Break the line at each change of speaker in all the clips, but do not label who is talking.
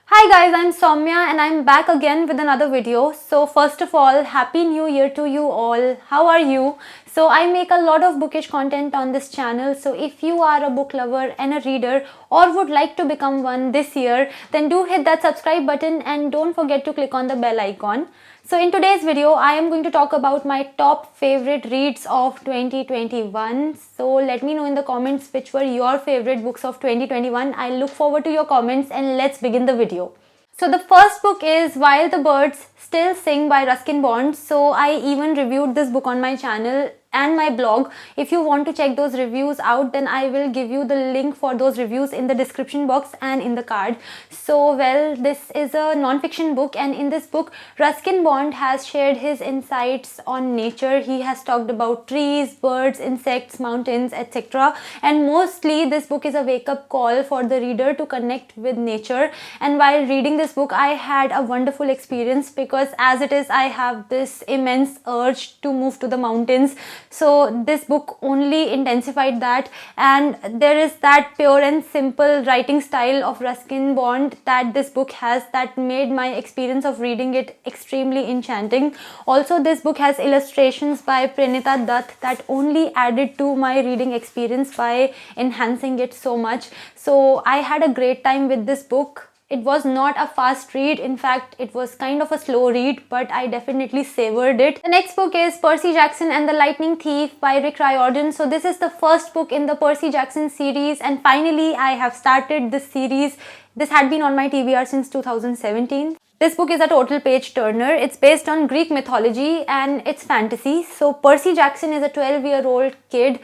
Hi guys, I'm Saumya and I'm back again with another video. So first of all, Happy New Year to you all. How are you? So I make a lot of bookish content on this channel. So if you are a book lover and a reader or would like to become one this year, then do hit that subscribe button and don't forget to click on the bell icon. So in today's video, I am going to talk about my top favorite reads of 2021. So let me know in the comments which were your favorite books of 2021. I look forward to your comments and let's begin the video. So the first book is While the Birds Still Sing by Ruskin Bond. So I even reviewed this book on my channel and my blog. If you want to check those reviews out, then I will give you the link for those reviews in the description box and in the card. So well, this is a non-fiction book, and in this book Ruskin Bond has shared his insights on nature. He has talked about trees, birds, insects, mountains, etc. And mostly this book is a wake-up call for the reader to connect with nature. And while reading this book, I had a wonderful experience because as it is, I have this immense urge to move to the mountains. So this book only intensified that, and there is that pure and simple writing style of Ruskin Bond that this book has that made my experience of reading it extremely enchanting. Also, this book has illustrations by Pranita Dutt that only added to my reading experience by enhancing it so much. So I had a great time with this book. It was not a fast read. In fact, it was kind of a slow read, but I definitely savored it. The next book is Percy Jackson and the Lightning Thief by Rick Riordan. So this is the first book in the Percy Jackson series, and finally I have started this series. This had been on my TBR since 2017. This book is a total page turner. It's based on Greek mythology and it's fantasy. So Percy Jackson is a 12-year-old kid.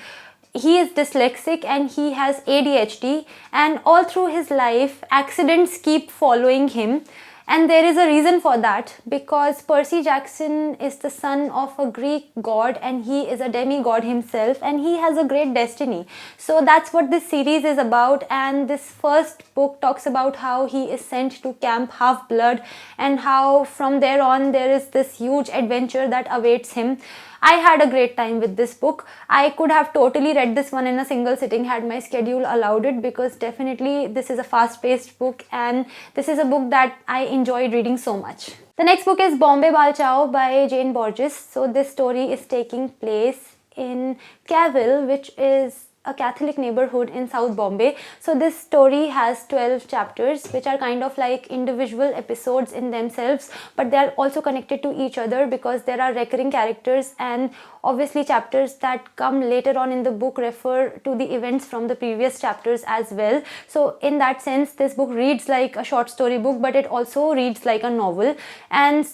He is dyslexic and he has ADHD, and all through his life accidents keep following him, and there is a reason for that because Percy Jackson is the son of a Greek god and he is a demigod himself and he has a great destiny. So that's what this series is about, and this first book talks about how he is sent to Camp Half-Blood and how from there on there is this huge adventure that awaits him. I had a great time with this book. I could have totally read this one in a single sitting had my schedule allowed it, because definitely this is a fast-paced book and this is a book that I enjoyed reading so much. The next book is Bombay Balchao by Jane Borges. So this story is taking place in Cavill, which is a Catholic neighborhood in South Bombay. So this story has 12 chapters which are kind of like individual episodes in themselves, but they are also connected to each other because there are recurring characters, and obviously chapters that come later on in the book refer to the events from the previous chapters as well. So in that sense, this book reads like a short story book, but it also reads like a novel, and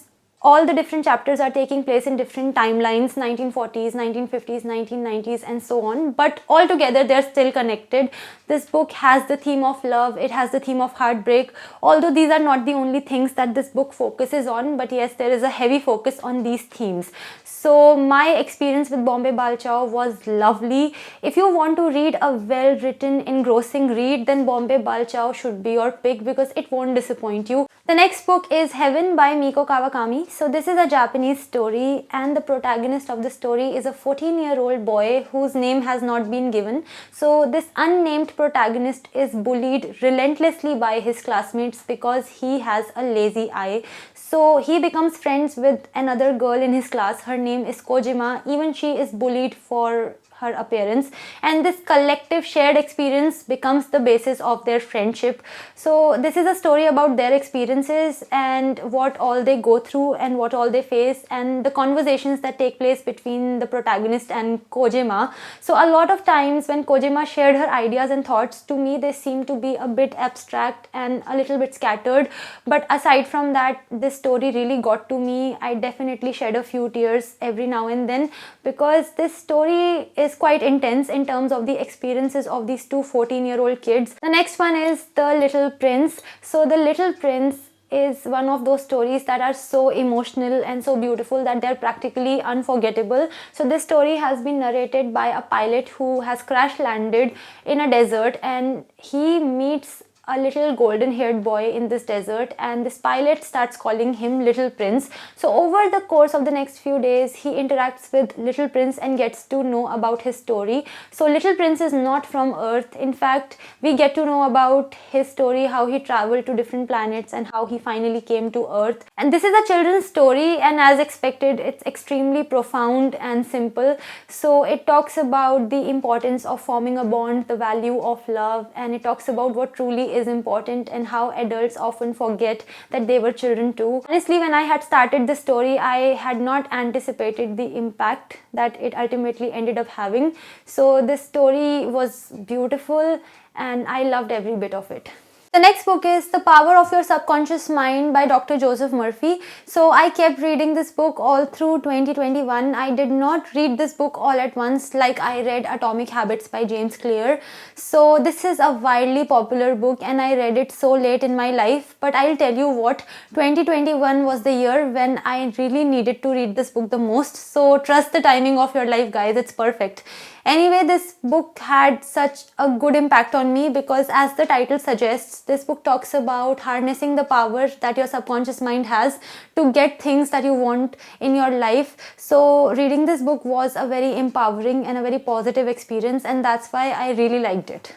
all the different chapters are taking place in different timelines, 1940s, 1950s, 1990s and so on, but all together they're still connected. This book has the theme of love, it has the theme of heartbreak, although these are not the only things that this book focuses on, but yes, there is a heavy focus on these themes. So my experience with Bombay Balchao was lovely. If you want to read a well-written, engrossing read, then Bombay Balchao should be your pick because it won't disappoint you. The next book is Heaven by Miko Kawakami. So this is a Japanese story, and the protagonist of the story is a 14-year-old boy whose name has not been given. So this unnamed protagonist is bullied relentlessly by his classmates because he has a lazy eye. So he becomes friends with another girl in his class. Her name is Kojima. Even she is bullied for her appearance, and this collective shared experience becomes the basis of their friendship. So this is a story about their experiences and what all they go through and what all they face and the conversations that take place between the protagonist and Kojima. So a lot of times when Kojima shared her ideas and thoughts, to me they seem to be a bit abstract and a little bit scattered, but aside from that, this story really got to me. I definitely shed a few tears every now and then because this story is quite intense in terms of the experiences of these two 14-year-old kids. The next one is The Little Prince. So The Little Prince is one of those stories that are so emotional and so beautiful that they're practically unforgettable. So this story has been narrated by a pilot who has crash landed in a desert, and he meets a little golden haired boy in this desert, and this pilot starts calling him Little Prince. So over the course of the next few days, he interacts with Little Prince and gets to know about his story. So Little Prince is not from Earth. In fact, we get to know about his story, how he traveled to different planets and how he finally came to Earth. And this is a children's story, and as expected, it's extremely profound and simple. So it talks about the importance of forming a bond, the value of love, and it talks about what truly is important and how adults often forget that they were children too. Honestly, when I had started this story, I had not anticipated the impact that it ultimately ended up having. So this story was beautiful and I loved every bit of it. The next book is The Power of Your Subconscious Mind by Dr. Joseph Murphy. So I kept reading this book all through 2021. I did not read this book all at once like I read Atomic Habits by James Clear. So this is a widely popular book and I read it so late in my life. But I'll tell you what, 2021 was the year when I really needed to read this book the most. So trust the timing of your life, guys. It's perfect. Anyway, this book had such a good impact on me because, as the title suggests, this book talks about harnessing the power that your subconscious mind has to get things that you want in your life. So reading this book was a very empowering and a very positive experience, and that's why I really liked it.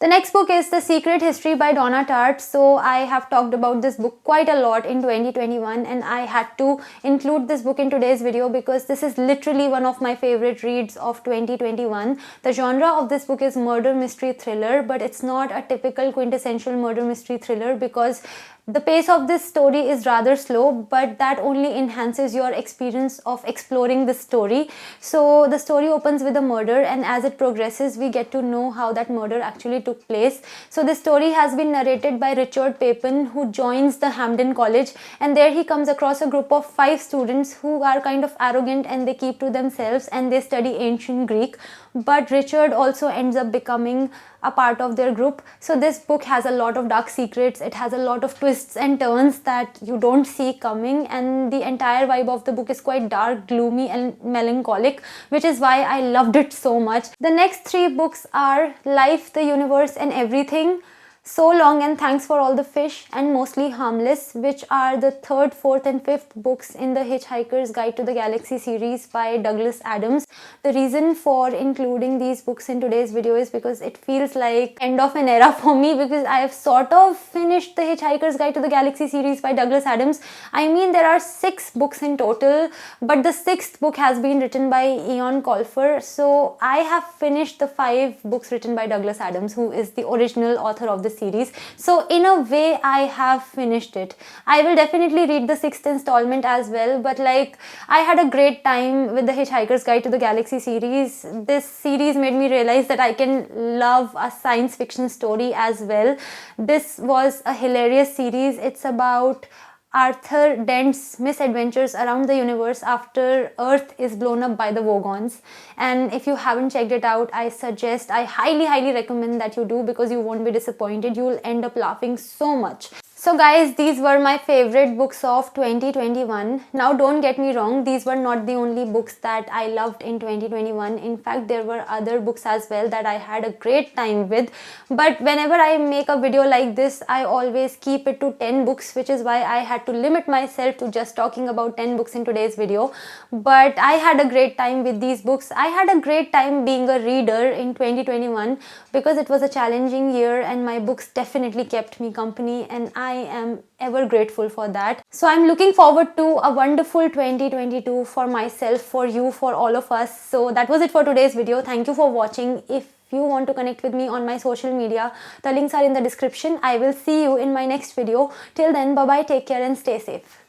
The next book is The Secret History by Donna Tartt. So I have talked about this book quite a lot in 2021 and I had to include this book in today's video because this is literally one of my favorite reads of 2021. The genre of this book is murder mystery thriller, but it's not a typical quintessential murder mystery thriller because the pace of this story is rather slow, but that only enhances your experience of exploring this story. So the story opens with a murder, and as it progresses, we get to know how that murder actually took place. So this story has been narrated by Richard Papin, who joins the Hampden College, and there he comes across a group of 5 students who are kind of arrogant and they keep to themselves and they study ancient Greek. But Richard also ends up becoming a part of their group. So this book has a lot of dark secrets. It has a lot of twists and turns that you don't see coming, and the entire vibe of the book is quite dark, gloomy and melancholic, which is why I loved it so much. The next 3 books are Life, the Universe and Everything, So Long and Thanks for All the Fish, and Mostly Harmless, which are the 3rd, 4th and 5th books in the Hitchhiker's Guide to the Galaxy series by Douglas Adams. The reason for including these books in today's video is because it feels like end of an era for me, because I have sort of finished the Hitchhiker's Guide to the Galaxy series by Douglas Adams. I mean, there are 6 books in total, but the 6th book has been written by Ian Colfer. So I have finished the 5 books written by Douglas Adams, who is the original author of this series. So in a way, I have finished it. I will definitely read the 6th installment as well, but like, I had a great time with the Hitchhiker's Guide to the Galaxy series. This series made me realize that I can love a science fiction story as well. This was a hilarious series. It's about Arthur Dent's misadventures around the universe after Earth is blown up by the Vogons. And if you haven't checked it out, I highly recommend that you do, because you won't be disappointed. You will end up laughing so much. So guys, these were my favorite books of 2021. Now don't get me wrong, these were not the only books that I loved in 2021. In fact, there were other books as well that I had a great time with. But whenever I make a video like this, I always keep it to 10 books, which is why I had to limit myself to just talking about 10 books in today's video. But I had a great time with these books. I had a great time being a reader in 2021 because it was a challenging year and my books definitely kept me company, and I am ever grateful for that. So I'm looking forward to a wonderful 2022 for myself, for you, for all of us. So that was it for today's video. Thank you for watching. If you want to connect with me on my social media, the links are in the description. I will see you in my next video. Till then, bye bye, take care and stay safe.